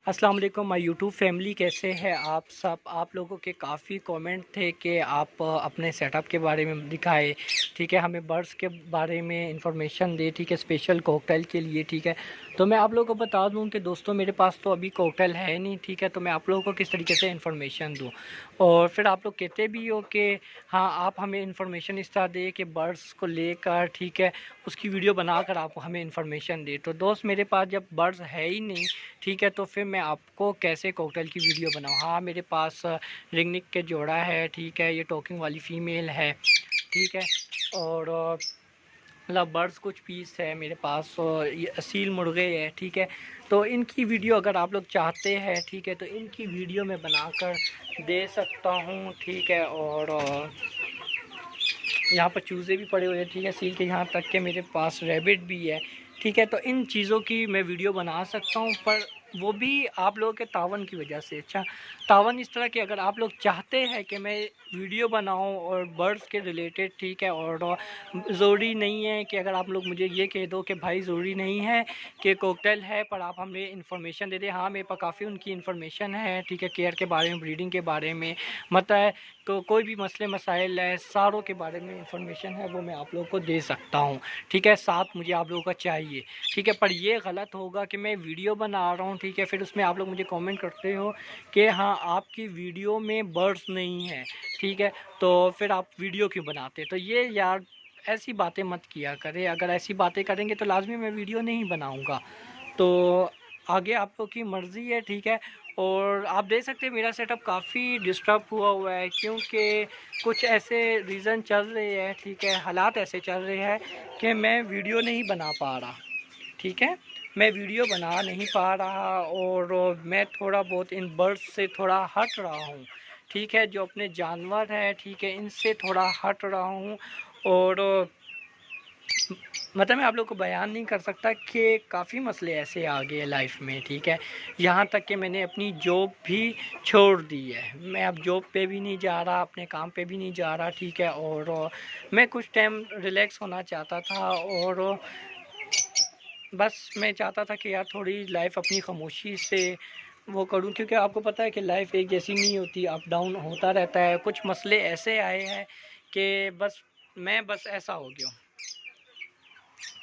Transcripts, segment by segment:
अस्सलाम वालेकुम my YouTube family, कैसे हैं आप सब। आप लोगों के काफ़ी कमेंट थे कि आप अपने सेटअप के बारे में दिखाएं, ठीक है, हमें बर्ड्स के बारे में इंफॉर्मेशन दे, ठीक है, स्पेशल कॉकटेल के लिए, ठीक है। तो मैं आप लोगों को बता दूं कि दोस्तों मेरे पास तो अभी कॉकटेल है नहीं, ठीक है। तो मैं आप लोगों को किस तरीके से इंफॉर्मेशन दूं, और फिर आप लोग कहते भी हो कि हाँ आप हमें इंफॉर्मेशन इस तरह दे कि बर्ड्स को लेकर, ठीक है, उसकी वीडियो बनाकर आप हमें इंफॉर्मेशन दे। तो दोस्त मेरे पास जब बर्ड्स है ही नहीं, ठीक है, तो फिर मैं आपको कैसे कॉकटेल की वीडियो बनाऊँ। हाँ मेरे पास रिंगनिक के जोड़ा है, ठीक है, ये टॉकिंग वाली फ़ीमेल है, ठीक है, और मतलब बर्ड्स कुछ पीस है मेरे पास, और ये असील मुर्गे है, ठीक है। तो इनकी वीडियो अगर आप लोग चाहते हैं, ठीक है, तो इनकी वीडियो मैं बनाकर दे सकता हूँ, ठीक है। और यहाँ पर चूज़े भी पड़े हुए हैं, ठीक है, सील के, यहाँ तक के मेरे पास रैबिट भी है, ठीक है। तो इन चीज़ों की मैं वीडियो बना सकता हूँ, पर वो भी आप लोगों के तावन की वजह से। अच्छा, तावन इस तरह कि अगर आप लोग चाहते हैं कि मैं वीडियो बनाऊं और बर्ड्स के रिलेटेड, ठीक है, और ज़रूरी नहीं है कि अगर आप लोग मुझे ये कह दो कि भाई ज़रूरी नहीं है कि कॉकटेल है पर आप हमें इन्फॉर्मेशन दे दें। हाँ मेरे पास काफ़ी उनकी इन्फॉर्मेशन है, ठीक है, केयर के बारे में, ब्रीडिंग के बारे में, मतलब तो कोई भी मसले मसाइल है सारों के बारे में इंफॉर्मेशन है वो मैं आप लोगों को दे सकता हूँ, ठीक है। साथ मुझे आप लोगों का चाहिए, ठीक है। पर ये गलत होगा कि मैं वीडियो बना रहा हूँ, ठीक है, फिर उसमें आप लोग मुझे कमेंट करते हो कि हाँ आपकी वीडियो में बर्ड्स नहीं है, ठीक है, तो फिर आप वीडियो क्यों बनाते। तो ये यार ऐसी बातें मत किया करें। अगर ऐसी बातें करेंगे तो लाजमी मैं वीडियो नहीं बनाऊँगा। तो आगे आप लोग की मर्ज़ी है, ठीक है। और आप देख सकते हैं मेरा सेटअप काफ़ी डिस्टर्ब हुआ है, क्योंकि कुछ ऐसे रीज़न चल रहे हैं, ठीक है, हालात ऐसे चल रहे हैं कि मैं वीडियो नहीं बना पा रहा, ठीक है, मैं वीडियो बना नहीं पा रहा। और मैं थोड़ा बहुत इन बर्ड्स से थोड़ा हट रहा हूँ, ठीक है, जो अपने जानवर हैं, ठीक है, इनसे थोड़ा हट रहा हूँ। और मतलब मैं आप लोग को बयान नहीं कर सकता कि काफ़ी मसले ऐसे आ गए लाइफ में, ठीक है। यहाँ तक कि मैंने अपनी जॉब भी छोड़ दी है, मैं अब जॉब पे भी नहीं जा रहा, अपने काम पे भी नहीं जा रहा, ठीक है। और मैं कुछ टाइम रिलैक्स होना चाहता था, और बस मैं चाहता था कि यार थोड़ी लाइफ अपनी खामोशी से वो करूं, क्योंकि आपको पता है कि लाइफ एक जैसी नहीं होती, अप डाउन होता रहता है। कुछ मसले ऐसे आए हैं कि बस ऐसा हो गया।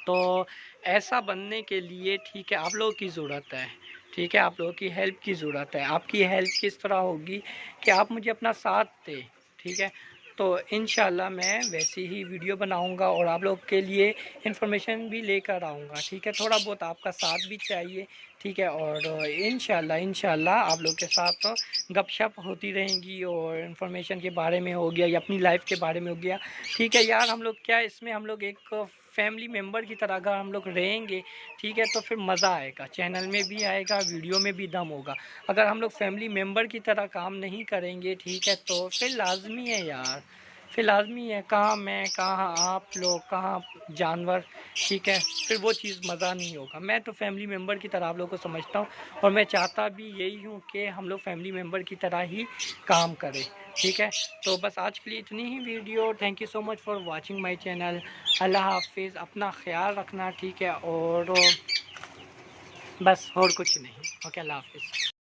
तो ऐसा बनने के लिए, ठीक है, आप लोगों की ज़रूरत है, ठीक है, आप लोगों की हेल्प की ज़रूरत है। आपकी हेल्प किस तरह होगी कि आप मुझे अपना साथ दें, ठीक है। तो इंशाल्लाह मैं वैसी ही वीडियो बनाऊंगा और आप लोग के लिए इन्फॉर्मेशन भी लेकर आऊँगा, ठीक है। थोड़ा बहुत आपका साथ भी चाहिए, ठीक है। और इंशाल्लाह आप लोग के साथ गपशप होती रहेंगी, और इन्फॉर्मेशन के बारे में हो गया या अपनी लाइफ के बारे में हो गया, ठीक है। यार हम लोग क्या इसमें, हम लोग एक फैमिली मेम्बर की तरह अगर हम लोग रहेंगे, ठीक है, तो फिर मज़ा आएगा, चैनल में भी आएगा, वीडियो में भी दम होगा। अगर हम लोग फैमिली मेम्बर की तरह काम नहीं करेंगे, ठीक है, तो फिर लाजमी है यार, फिर लाजमी है, कहाँ मैं, कहाँ आप लोग, कहाँ जानवर, ठीक है, फिर वो चीज़ मज़ा नहीं होगा। मैं तो फैमिली मेम्बर की तरह आप लोग को समझता हूँ, और मैं चाहता भी यही हूँ कि हम लोग फैमिली मेम्बर की तरह ही काम करें, ठीक है। तो बस आज के लिए इतनी ही video. Thank you so much for watching my channel. अल्लाह हाफिज़, अपना ख्याल रखना, ठीक है, और बस और कुछ नहीं। ओके, अल्लाह हाफिज़।